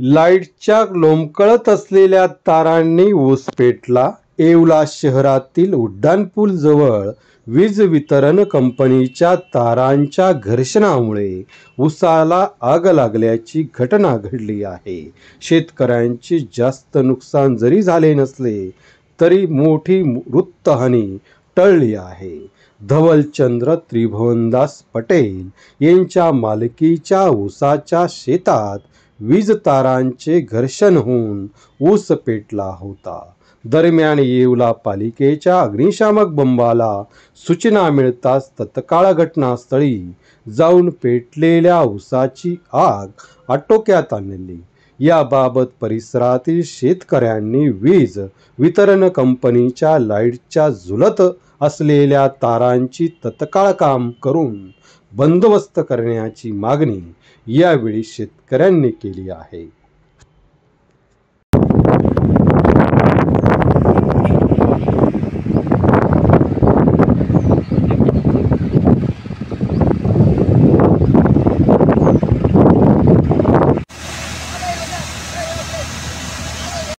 लाईटच्या लोंबकळत असलेल्या तारांनी ऊस पेटला. येवला शहरातील उड्डाणपूल जवळ वीज वितरण कंपनीच्या तारांच्या घर्षणामुळे ऊसाला आग लागल्याची घटना घडली आहे. शेतकऱ्यांचे जास्त नुकसान जरी झाले नसले तरी मोठी वृत्तहानी टळली आहे. धवलचंद्र त्रिभुवनदास पटेल यांच्या मालकीच्या ऊसाच्या शेतात वीज तारांचे घर्षण होऊन ऊस पेटला होता. दरम्यान येवला पालिकेच्या अग्निशामक बंबाला सूचना मिळताच तत्काळ घटनास्थळी जाऊन पेटलेल्या ऊसाची आग आटोक्यात आणली. याबाबत परिसरातील शेतकऱ्यांनी वीज वितरण कंपनीच्या लाईटच्या झुलत असलेल्या तारांची तत्काळ काम करून बंदोबस्त करण्याची मागणी यावेळी शेतकऱ्यांनी केली आहे.